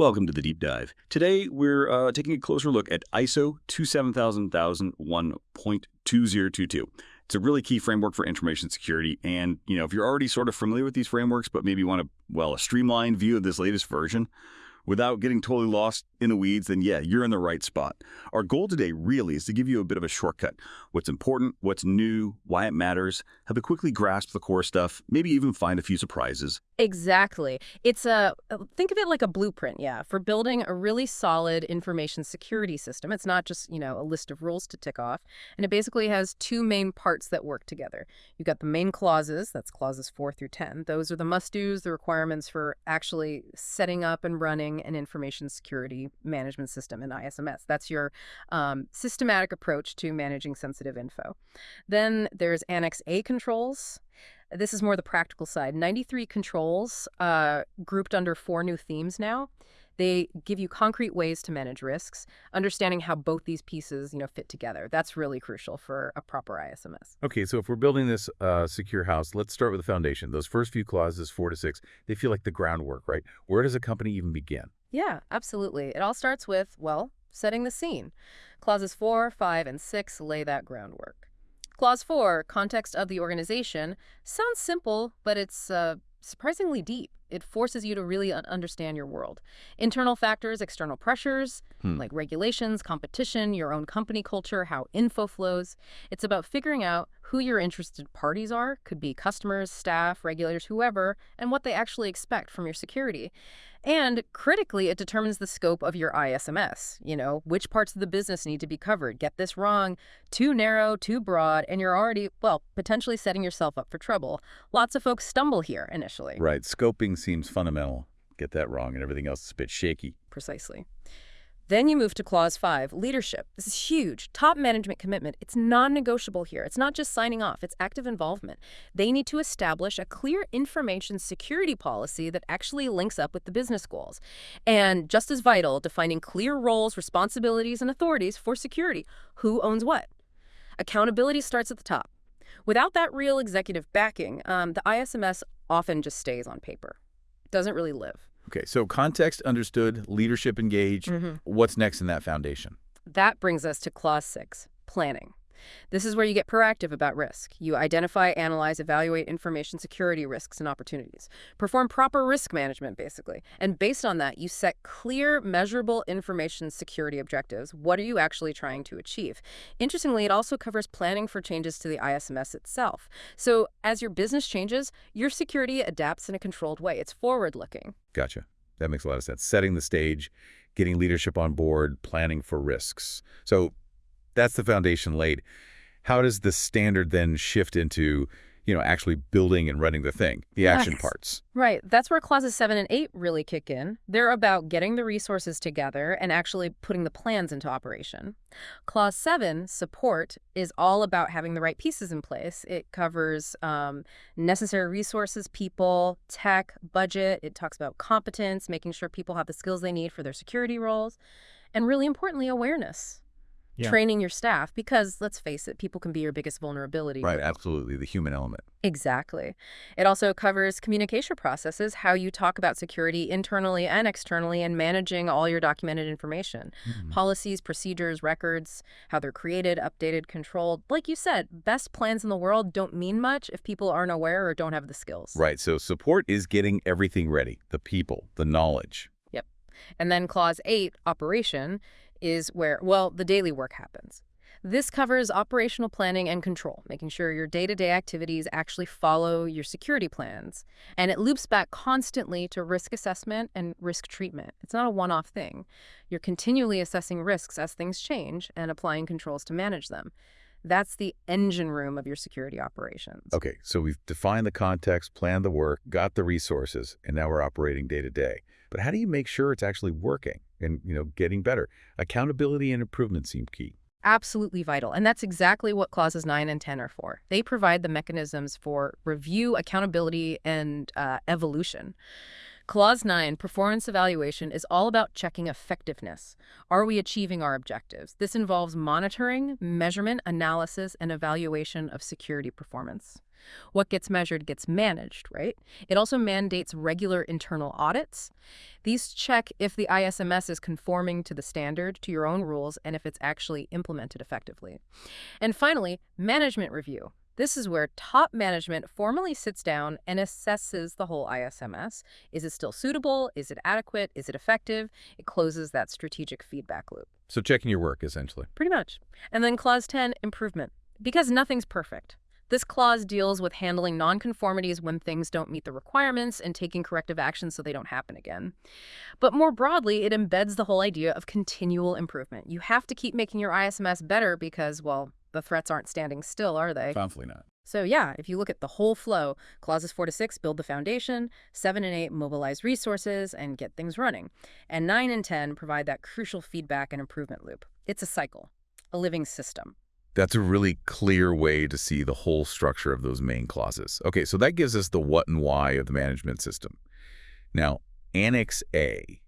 Welcome to the Deep Dive. Today, we're taking a closer look at ISO 27001.2022. It's a really key framework for information security. And, if you're already sort of familiar with these frameworks, but maybe want a streamlined view of this latest version, without getting totally lost in the weeds, then yeah, you're in the right spot. Our goal today really is to give you a bit of a shortcut. What's important, what's new, why it matters, help you quickly grasp the core stuff, maybe even find a few surprises. Exactly. Think of it like a blueprint, for building a really solid information security system. It's not just, a list of rules to tick off. And it basically has two main parts that work together. You've got the main clauses, that's clauses 4 through 10. Those are the must-dos, the requirements for actually setting up and running an information security management system in ISMS. That's your systematic approach to managing sensitive info. Then there's Annex A controls. This is more the practical side. 93 controls grouped under 4 new themes now. They give you concrete ways to manage risks, understanding how both these pieces, fit together. That's really crucial for a proper ISMS. Okay, so if we're building this secure house, let's start with the foundation. Those first few clauses, 4 to 6, they feel like the groundwork, right? Where does a company even begin? Yeah, absolutely. It all starts with, setting the scene. Clauses 4, 5, and 6 lay that groundwork. Clause 4, context of the organization, sounds simple, but it's surprisingly deep. It forces you to really understand your world. Internal factors, external pressures, like regulations, competition, your own company culture, how info flows. It's about figuring out who your interested parties are, could be customers, staff, regulators, whoever, and what they actually expect from your security. And critically, it determines the scope of your ISMS. Which parts of the business need to be covered. Get this wrong, too narrow, too broad, and you're already, potentially setting yourself up for trouble. Lots of folks stumble here initially. Right. Scoping seems fundamental. Get that wrong, and everything else is a bit shaky. Precisely. Then you move to Clause 5, leadership. This is huge. Top management commitment. It's non-negotiable here. It's not just signing off. It's active involvement. They need to establish a clear information security policy that actually links up with the business goals. And just as vital, defining clear roles, responsibilities, and authorities for security. Who owns what? Accountability starts at the top. Without that real executive backing, the ISMS often just stays on paper. It doesn't really live. Okay, so context understood, leadership engaged. What's next in that foundation? That brings us to Clause 6, planning. This is where you get proactive about risk. You identify, analyze, evaluate information security risks and opportunities. Perform proper risk management, basically. And based on that, you set clear, measurable information security objectives. What are you actually trying to achieve? Interestingly, it also covers planning for changes to the ISMS itself. So as your business changes, your security adapts in a controlled way. It's forward-looking. Gotcha. That makes a lot of sense. Setting the stage, getting leadership on board, planning for risks. So that's the foundation laid. How does the standard then shift into, actually building and running the thing, the action parts? Right. That's where clauses 7 and 8 really kick in. They're about getting the resources together and actually putting the plans into operation. Clause 7, support, is all about having the right pieces in place. It covers necessary resources, people, tech, budget. It talks about competence, making sure people have the skills they need for their security roles, and really importantly, awareness. Training your staff, because let's face it, people can be your biggest vulnerability. Right, absolutely, the human element. Exactly. It also covers communication processes, how you talk about security internally and externally, and managing all your documented information. Policies, procedures, records, how they're created, updated, controlled. Like you said, best plans in the world don't mean much if people aren't aware or don't have the skills. Right, so support is getting everything ready, the people, the knowledge. Yep. And then Clause 8, operation, is where, the daily work happens. This covers operational planning and control, making sure your day-to-day activities actually follow your security plans. And it loops back constantly to risk assessment and risk treatment. It's not a one-off thing. You're continually assessing risks as things change and applying controls to manage them. That's the engine room of your security operations. Okay, so we've defined the context, planned the work, got the resources, and now we're operating day to day. But how do you make sure it's actually working and, getting better? Accountability and improvement seem key. Absolutely vital. And that's exactly what clauses 9 and 10 are for. They provide the mechanisms for review, accountability, and evolution. Clause 9, performance evaluation, is all about checking effectiveness. Are we achieving our objectives? This involves monitoring, measurement, analysis, and evaluation of security performance. What gets measured gets managed, right? It also mandates regular internal audits. These check if the ISMS is conforming to the standard, to your own rules, and if it's actually implemented effectively. And finally, management review. This is where top management formally sits down and assesses the whole ISMS. Is it still suitable? Is it adequate? Is it effective? It closes that strategic feedback loop. So checking your work, essentially. Pretty much. And then clause 10, improvement. Because nothing's perfect. This clause deals with handling nonconformities when things don't meet the requirements and taking corrective actions so they don't happen again. But more broadly, it embeds the whole idea of continual improvement. You have to keep making your ISMS better because, well, the threats aren't standing still, are they? Thankfully not. So yeah, if you look at the whole flow, clauses 4 to 6 build the foundation, 7 and 8 mobilize resources and get things running, and 9 and 10 provide that crucial feedback and improvement loop. It's a cycle, a living system. That's a really clear way to see the whole structure of those main clauses. Okay, so that gives us the what and why of the management system. Now, Annex A,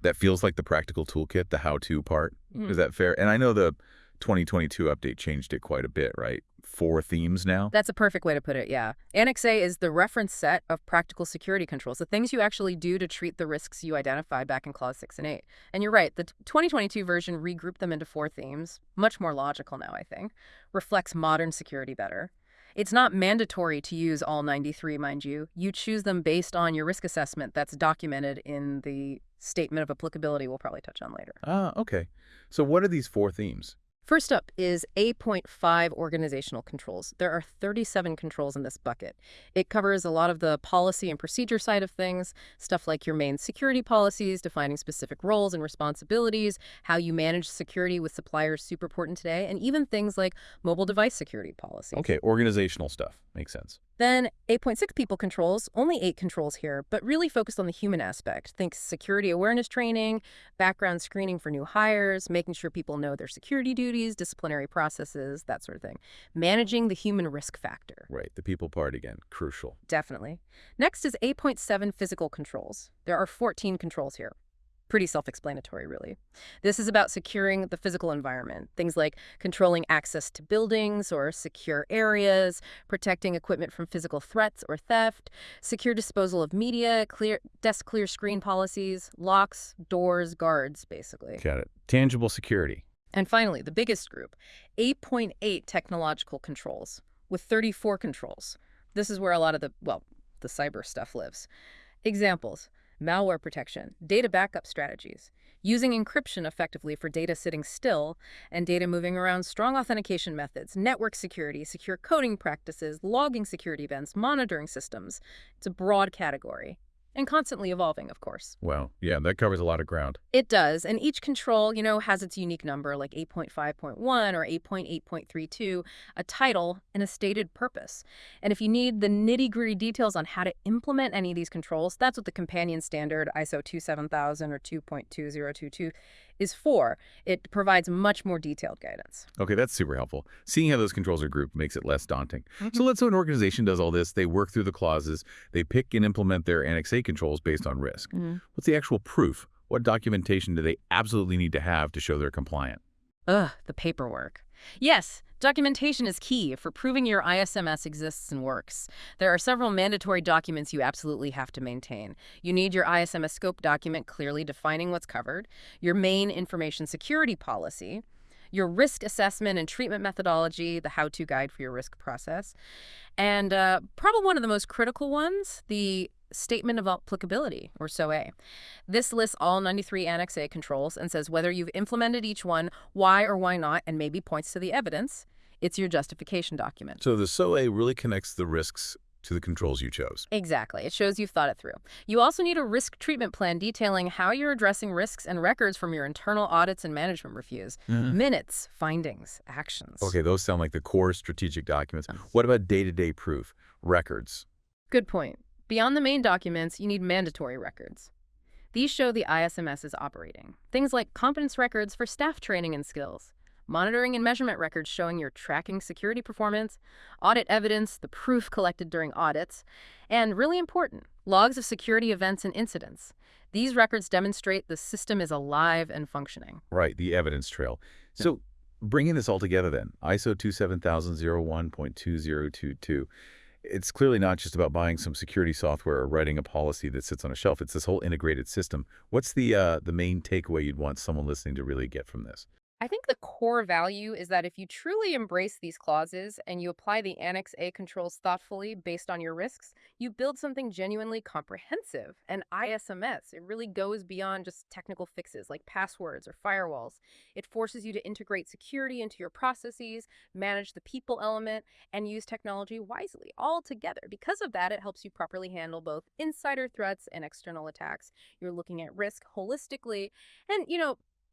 that feels like the practical toolkit, the how-to part. Is that fair? And I know the 2022 update changed it quite a bit, right? 4 themes now? That's a perfect way to put it, yeah. Annex A is the reference set of practical security controls, the things you actually do to treat the risks you identified back in Clause 6 and 8. And you're right, the 2022 version regrouped them into 4 themes. Much more logical now, I think. Reflects modern security better. It's not mandatory to use all 93, mind you. You choose them based on your risk assessment that's documented in the statement of applicability we'll probably touch on later. Okay. So what are these 4 themes? First up is 8.5 organizational controls. There are 37 controls in this bucket. It covers a lot of the policy and procedure side of things, stuff like your main security policies, defining specific roles and responsibilities, how you manage security with suppliers super important today, and even things like mobile device security policies. Okay, organizational stuff. Makes sense. Then 8.6 people controls, only 8 controls here, but really focused on the human aspect. Think security awareness training, background screening for new hires, making sure people know their security duties, disciplinary processes, that sort of thing. Managing the human risk factor. Right, the people part again, crucial. Definitely. Next is 8.7 physical controls. There are 14 controls here. Pretty self-explanatory, really. This is about securing the physical environment. Things like controlling access to buildings or secure areas, protecting equipment from physical threats or theft, secure disposal of media, desk clear screen policies, locks, doors, guards, basically. Got it. Tangible security. And finally, the biggest group, 8.8 technological controls, with 34 controls. This is where a lot of the cyber stuff lives. Examples. Malware protection, data backup strategies, using encryption effectively for data sitting still and data moving around, strong authentication methods, network security, secure coding practices, logging security events, monitoring systems. It's a broad category. And constantly evolving, of course. Well, yeah, that covers a lot of ground. It does, and each control, has its unique number, like 8.5.1 or 8.8.32, a title and a stated purpose. And if you need the nitty-gritty details on how to implement any of these controls, that's what the companion standard ISO 27000 or 2.2022 is for. It provides much more detailed guidance. Okay, that's super helpful. Seeing how those controls are grouped makes it less daunting. So let's say an organization does all this, they work through the clauses, they pick and implement their Annex A controls based on risk. What's the actual proof? What documentation do they absolutely need to have to show they're compliant? The paperwork. Yes, documentation is key for proving your ISMS exists and works. There are several mandatory documents you absolutely have to maintain. You need your ISMS scope document clearly defining what's covered, your main information security policy, your risk assessment and treatment methodology, the how-to guide for your risk process, and probably one of the most critical ones, the Statement of Applicability, or SOA. This lists all 93 Annex A controls and says whether you've implemented each one, why or why not, and maybe points to the evidence. It's your justification document. So the SOA really connects the risks to the controls you chose. Exactly. It shows you've thought it through. You also need a risk treatment plan detailing how you're addressing risks and records from your internal audits and management reviews. Minutes, findings, actions. Okay, those sound like the core strategic documents. What about day-to-day proof, records? Good point. Beyond the main documents, you need mandatory records. These show the ISMS is operating. Things like competence records for staff training and skills, monitoring and measurement records showing your tracking security performance, audit evidence, the proof collected during audits, and really important, logs of security events and incidents. These records demonstrate the system is alive and functioning. Right, the evidence trail. So bringing this all together then, ISO 27001.2022, it's clearly not just about buying some security software or writing a policy that sits on a shelf. It's this whole integrated system. What's the main takeaway you'd want someone listening to really get from this? I think the core value is that if you truly embrace these clauses and you apply the Annex A controls thoughtfully based on your risks, you build something genuinely comprehensive. And ISMS, it really goes beyond just technical fixes like passwords or firewalls. It forces you to integrate security into your processes, manage the people element, and use technology wisely all together. Because of that, it helps you properly handle both insider threats and external attacks. You're looking at risk holistically. And,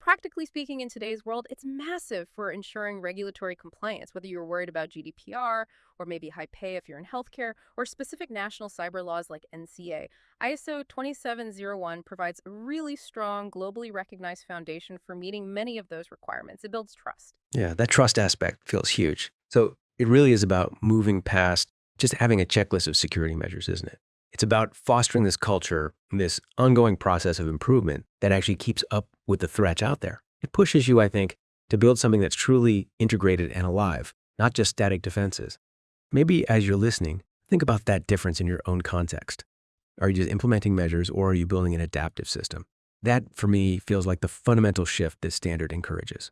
practically speaking, in today's world, it's massive for ensuring regulatory compliance, whether you're worried about GDPR or maybe high pay if you're in healthcare or specific national cyber laws like NCA. ISO 2701 provides a really strong, globally recognized foundation for meeting many of those requirements. It builds trust. Yeah, that trust aspect feels huge. So it really is about moving past just having a checklist of security measures, isn't it? It's about fostering this culture, this ongoing process of improvement that actually keeps up with the threats out there. It pushes you, I think, to build something that's truly integrated and alive, not just static defenses. Maybe as you're listening, think about that difference in your own context. Are you just implementing measures or are you building an adaptive system? That, for me, feels like the fundamental shift this standard encourages.